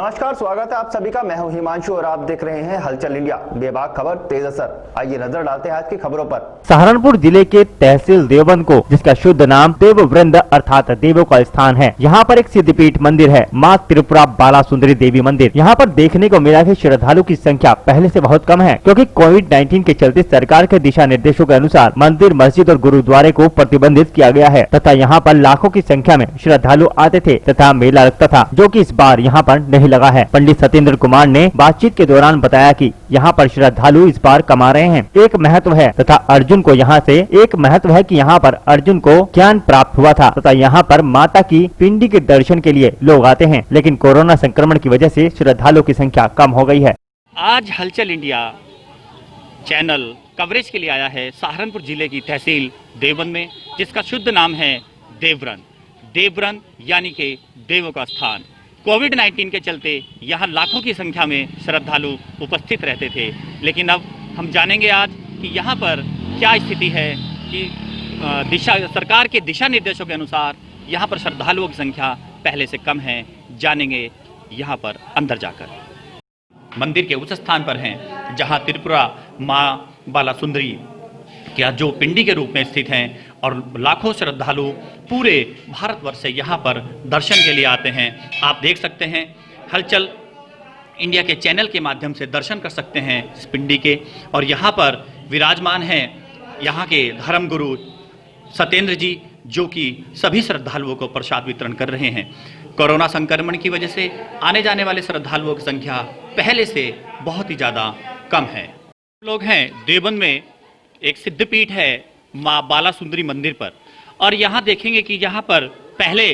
नमस्कार, स्वागत है आप सभी का। मैं हूं हिमांशु और आप देख रहे हैं हलचल इंडिया। बेबाक खबर तेज असर। आइए नजर डालते हैं आज की खबरों पर। सहारनपुर जिले के तहसील देवबंद को, जिसका शुद्ध नाम देववृंद अर्थात देवों का स्थान है, यहाँ पर एक सिद्धपीठ मंदिर है, माँ त्रिपुरा बाला सुंदरी देवी मंदिर। यहाँ पर देखने को मिला कि श्रद्धालु की संख्या पहले से बहुत कम है, क्योंकि कोविड-19 के चलते सरकार के दिशा निर्देशों के अनुसार मंदिर, मस्जिद और गुरुद्वारे को प्रतिबंधित किया गया है तथा यहाँ पर लाखों की संख्या में श्रद्धालु आते थे तथा मेला लगता था, जो कि इस बार यहाँ पर नहीं लगा है। पंडित सत्येंद्र कुमार ने बातचीत के दौरान बताया कि यहाँ पर श्रद्धालु इस बार कम आ रहे हैं। एक महत्व है तथा अर्जुन को यहाँ से एक महत्व है कि यहाँ पर अर्जुन को ज्ञान प्राप्त हुआ था तथा यहाँ पर माता की पिंडी के दर्शन के लिए लोग आते हैं, लेकिन कोरोना संक्रमण की वजह से श्रद्धालुओं की संख्या कम हो गई है। आज हलचल इंडिया चैनल कवरेज के लिए आया है सहारनपुर जिले की तहसील देवबंद में, जिसका शुद्ध नाम है देवव्रंद। देवव्रंद यानी कि देवों का स्थान। कोविड-19 के चलते यहाँ लाखों की संख्या में श्रद्धालु उपस्थित रहते थे, लेकिन अब हम जानेंगे आज कि यहाँ पर क्या स्थिति है कि सरकार के दिशा निर्देशों के अनुसार यहाँ पर श्रद्धालुओं की संख्या पहले से कम है। जानेंगे यहाँ पर अंदर जाकर। मंदिर के उस स्थान पर हैं जहाँ त्रिपुरा माँ बाला सुंदरी क्या जो पिंडी के रूप में स्थित हैं और लाखों श्रद्धालु पूरे भारतवर्ष से यहाँ पर दर्शन के लिए आते हैं। आप देख सकते हैं, हलचल इंडिया के चैनल के माध्यम से दर्शन कर सकते हैं इस पिंडी के। और यहाँ पर विराजमान हैं यहाँ के धर्मगुरु सत्येंद्र जी, जो कि सभी श्रद्धालुओं को प्रसाद वितरण कर रहे हैं। कोरोना संक्रमण की वजह से आने जाने वाले श्रद्धालुओं की संख्या पहले से बहुत ही ज़्यादा कम है। लोग हैं देवबंद में, एक सिद्धपीठ है माँ बाला सुंदरी मंदिर पर, और यहाँ देखेंगे कि यहाँ पर पहले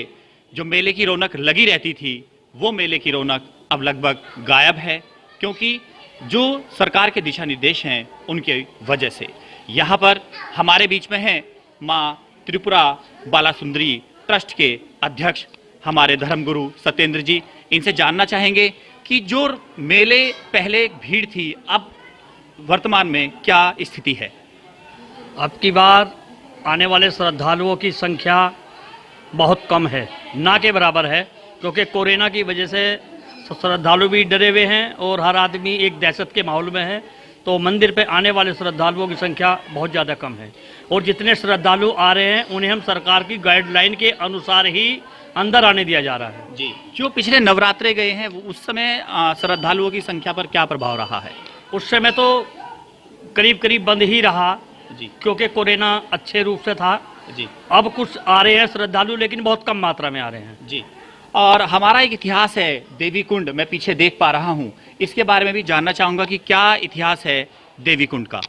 जो मेले की रौनक लगी रहती थी, वो मेले की रौनक अब लगभग गायब है, क्योंकि जो सरकार के दिशा निर्देश हैं उनके वजह से। यहाँ पर हमारे बीच में हैं माँ त्रिपुरा बाला सुंदरी ट्रस्ट के अध्यक्ष हमारे धर्मगुरु सत्येंद्र जी। इनसे जानना चाहेंगे कि जो मेले पहले भीड़ थी, अब वर्तमान में क्या स्थिति है। अब की बार आने वाले श्रद्धालुओं की संख्या बहुत कम है, ना के बराबर है, क्योंकि कोरोना की वजह से श्रद्धालु भी डरे हुए हैं और हर आदमी एक दहशत के माहौल में है। तो मंदिर पे आने वाले श्रद्धालुओं की संख्या बहुत ज़्यादा कम है, और जितने श्रद्धालु आ रहे हैं उन्हें हम सरकार की गाइडलाइन के अनुसार ही अंदर आने दिया जा रहा है। जी, जो पिछले नवरात्रे गए हैं उस समय श्रद्धालुओं की संख्या पर क्या प्रभाव रहा है। उस समय तो करीब करीब बंद ही रहा जी, क्योंकि कोरोना अच्छे रूप से था जी। अब कुछ आ रहे हैं श्रद्धालु, लेकिन बहुत कम मात्रा में आ रहे हैं जी। और हमारा एक इतिहास है देवी कुंड, मैं पीछे देख पा रहा हूँ, इसके बारे में भी जानना चाहूँगा कि क्या इतिहास है देवी कुंड का।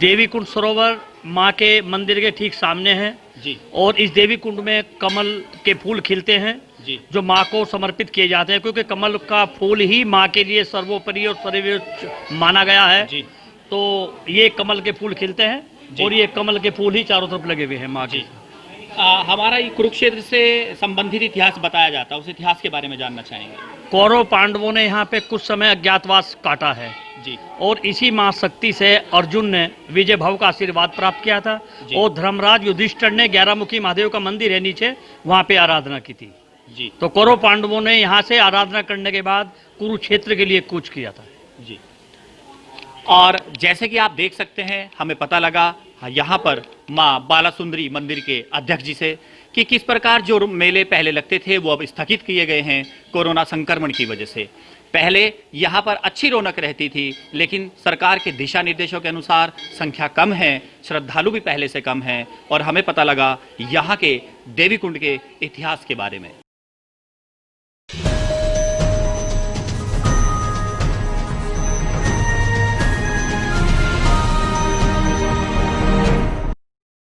देवी कुंड सरोवर माँ के मंदिर के ठीक सामने है जी, और इस देवी कुंड में कमल के फूल खिलते हैं जी, जो माँ को समर्पित किए जाते हैं, क्योंकि कमल का फूल ही माँ के लिए सर्वोपरि और सर्वोच्च माना गया है जी। तो ये कमल के फूल खिलते हैं और ये कमल के फूल ही चारों तरफ लगे हुए हैं माँ के। हमारा ये कुरुक्षेत्र से संबंधित इतिहास बताया जाता है, उस इतिहास के बारे में जानना चाहेंगे। कौरव पांडवों ने यहाँ पे कुछ समय अज्ञातवास काटा है जी, और इसी माँ शक्ति से अर्जुन ने विजय भाव का आशीर्वाद प्राप्त किया था, और धर्मराज युधिष्ठिर ने 11 मुखी महादेव का मंदिर है नीचे, वहाँ पे आराधना की थी जी। तो कौरव पांडवों ने यहाँ से आराधना करने के बाद कुरुक्षेत्र के लिए कूच किया था जी। और जैसे कि आप देख सकते हैं, हमें पता लगा यहाँ पर माँ बाला सुंदरी मंदिर के अध्यक्ष जी से कि किस प्रकार जो मेले पहले लगते थे वो अब स्थगित किए गए हैं कोरोना संक्रमण की वजह से। पहले यहाँ पर अच्छी रौनक रहती थी, लेकिन सरकार के दिशा निर्देशों के अनुसार संख्या कम है, श्रद्धालु भी पहले से कम हैं। और हमें पता लगा यहाँ के देवी कुंड के इतिहास के बारे में।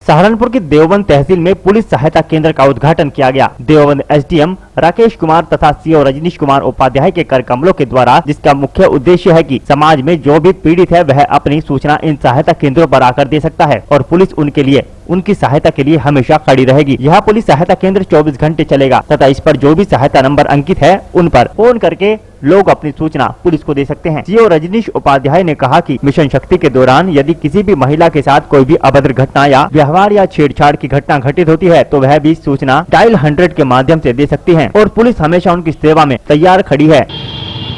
सहारनपुर की देवबंद तहसील में पुलिस सहायता केंद्र का उद्घाटन किया गया। देवबंद एसडीएम राकेश कुमार तथा सीओ रजनीश कुमार उपाध्याय के कर कमलों के द्वारा, जिसका मुख्य उद्देश्य है कि समाज में जो भी पीड़ित है वह अपनी सूचना इन सहायता केंद्रों पर आकर दे सकता है और पुलिस उनके लिए उनकी सहायता के लिए हमेशा खड़ी रहेगी। यह पुलिस सहायता केंद्र 24 घंटे चलेगा तथा इस पर जो भी सहायता नंबर अंकित है उन पर फोन करके लोग अपनी सूचना पुलिस को दे सकते हैं। सीओ रजनीश उपाध्याय ने कहा कि मिशन शक्ति के दौरान यदि किसी भी महिला के साथ कोई भी अभद्र घटना या व्यवहार या छेड़छाड़ की घटना घटित होती है तो वह भी सूचना डायल 100 के माध्यम से दे सकती है और पुलिस हमेशा उनकी सेवा में तैयार खड़ी है।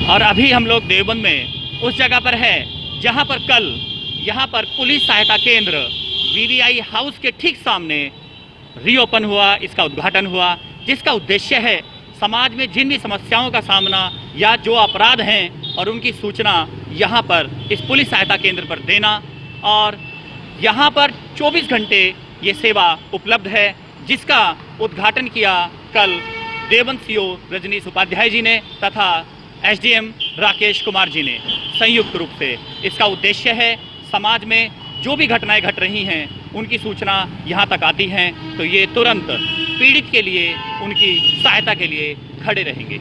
और अभी हम लोग देवबंद में उस जगह पर है जहां पर कल यहाँ पर पुलिस सहायता केंद्र VVI हाउस के ठीक सामने रीओपन हुआ, इसका उद्घाटन हुआ, जिसका उद्देश्य है समाज में जिन भी समस्याओं का सामना या जो अपराध हैं और उनकी सूचना यहाँ पर इस पुलिस सहायता केंद्र पर देना। और यहाँ पर 24 घंटे ये सेवा उपलब्ध है, जिसका उद्घाटन किया कल देवबंद सीओ रजनीश उपाध्याय जी ने तथा SDM राकेश कुमार जी ने संयुक्त रूप से। इसका उद्देश्य है समाज में जो भी घटनाएं घट रही हैं उनकी सूचना यहाँ तक आती हैं तो ये तुरंत पीड़ित के लिए उनकी सहायता के लिए खड़े रहेंगे।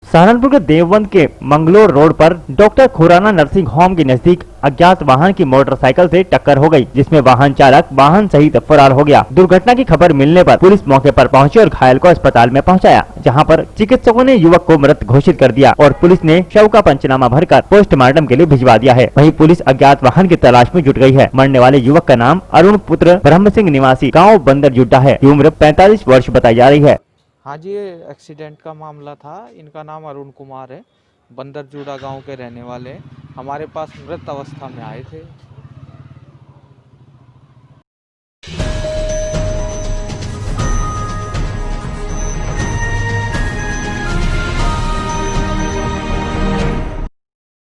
सहारनपुर के देवबंद के मंगलोर रोड पर डॉक्टर खुराना नर्सिंग होम के नजदीक अज्ञात वाहन की मोटरसाइकिल से टक्कर हो गई, जिसमें वाहन चालक वाहन सहित फरार हो गया। दुर्घटना की खबर मिलने पर पुलिस मौके पर पहुंची और घायल को अस्पताल में पहुंचाया, जहां पर चिकित्सकों ने युवक को मृत घोषित कर दिया और पुलिस ने शव का पंचनामा भरकर पोस्टमार्टम के लिए भिजवा दिया है। वहीं पुलिस अज्ञात वाहन की तलाश में जुट गई है। मरने वाले युवक का नाम अरुण पुत्र ब्रह्म सिंह निवासी गाँव बंदर जुड्डा है। उम्र 45 वर्ष बताई जा रही है। हाँ जी, ये एक्सीडेंट का मामला था। इनका नाम अरुण कुमार है, बंदरजूड़ा गांव के रहने वाले हैं। हमारे पास मृत अवस्था में आए थे।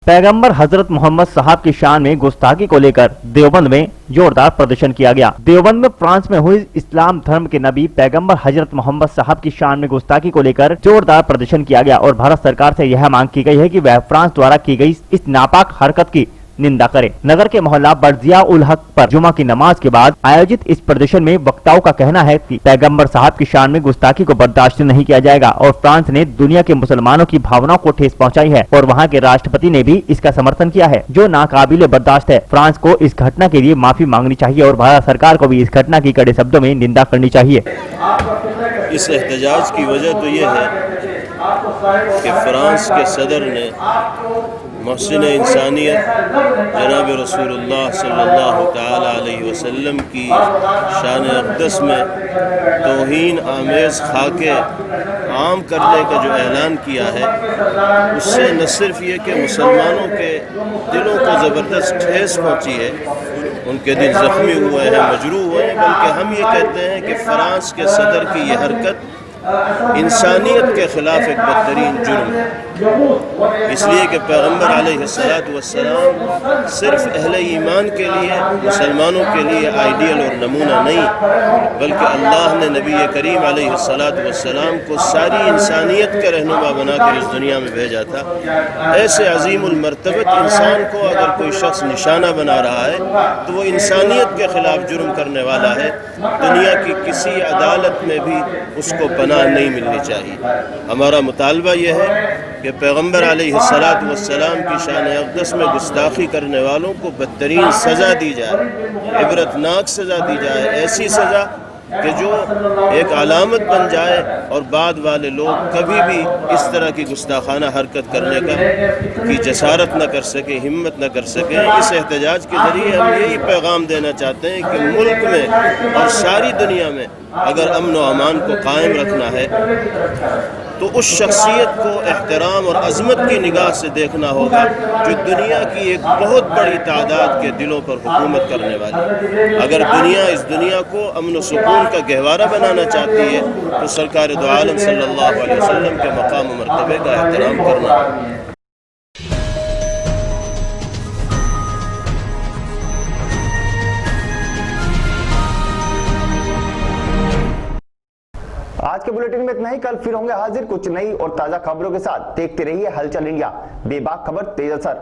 पैगंबर हजरत मोहम्मद साहब की शान में गुस्ताखी को लेकर देवबंद में जोरदार प्रदर्शन किया गया। देवबंद में फ्रांस में हुई इस्लाम धर्म के नबी पैगंबर हजरत मोहम्मद साहब की शान में गुस्ताखी को लेकर जोरदार प्रदर्शन किया गया और भारत सरकार से यह मांग की गई है कि वह फ्रांस द्वारा की गई इस नापाक हरकत की निंदा करे। नगर के मोहल्ला बर्जिया उल हक पर जुमा की नमाज के बाद आयोजित इस प्रदर्शन में वक्ताओं का कहना है कि पैगंबर साहब की शान में गुस्ताखी को बर्दाश्त नहीं किया जाएगा और फ्रांस ने दुनिया के मुसलमानों की भावनाओं को ठेस पहुंचाई है और वहां के राष्ट्रपति ने भी इसका समर्थन किया है, जो नाकाबिले बर्दाश्त है। फ्रांस को इस घटना के लिए माफी मांगनी चाहिए और भारत सरकार को भी इस घटना की कड़े शब्दों में निंदा करनी चाहिए। इस एहतजाज की वजह तो ये है कि फ्रांस के सदर ने मोहसिन इंसानियत जनाब रसूलुल्लाह सल्लल्लाहु तआला अलैहि वसल्लम की शान अक़दस में तौहीन आमेज़ खाके आम करने का जो ऐलान किया है, उससे न सिर्फ ये कि मुसलमानों के दिलों को ज़बरदस्त ठेस पहुँची है, उनके दिल ज़ख्मी हुए हैं, मजरूह हुए हैं, बल्कि हम ये कहते हैं कि फ्रांस के सदर की ये हरकत इंसानियत के ख़िलाफ़ एक बदतरीन जुर्म है। इसलिए कि पैगम्बर अलैहिस्सलातु वस्सलाम सिर्फ अहले ईमान के लिए, मुसलमानों के लिए आइडियल और नमूना नहीं, बल्कि अल्लाह ने नबी करीम अलैहिस्सलातु वस्सलाम को सारी इंसानियत का रहनुमा बनाकर इस दुनिया में भेजा था। ऐसे अजीमुल मर्तबत इंसान को अगर कोई शख्स निशाना बना रहा है तो वो इंसानियत के ख़िलाफ़ जुर्म करने वाला है। दुनिया की किसी अदालत में भी उसको पनाह नहीं मिलनी चाहिए। हमारा मुतालबा यह है कि पैगम्बर अलैहिस्सलातु वस्सलाम की शान अक़दस में गुस्ताखी करने वालों को बदतरीन सज़ा दी जाए, इबरतनाक सज़ा दी जाए, ऐसी सज़ा कि जो एक अलामत बन जाए और बाद वाले लोग कभी भी इस तरह की गुस्ताखाना हरकत करने की जसारत न कर सकें, हिम्मत न कर सकें। इस एहतजाज के ज़रिए हम यही पैगाम देना चाहते हैं कि मुल्क में और सारी दुनिया में अगर अमन व अमान को कायम रखना है तो उस शख्सियत को एहतराम और अज़मत की निगाह से देखना होगा जो दुनिया की एक बहुत बड़ी तादाद के दिलों पर हुकूमत करने वाली। अगर दुनिया इस दुनिया को अमन व सुकून का गहवारा बनाना चाहती है तो सरकार दो आलम सल्लल्लाहु अलैहि वसल्लम के मकाम व मर्तबे का एहतराम करना। आज के बुलेटिन में इतना ही। कल फिर होंगे हाजिर कुछ नई और ताजा खबरों के साथ। देखते रहिए हलचल इंडिया, बेबाक खबर तेज असर।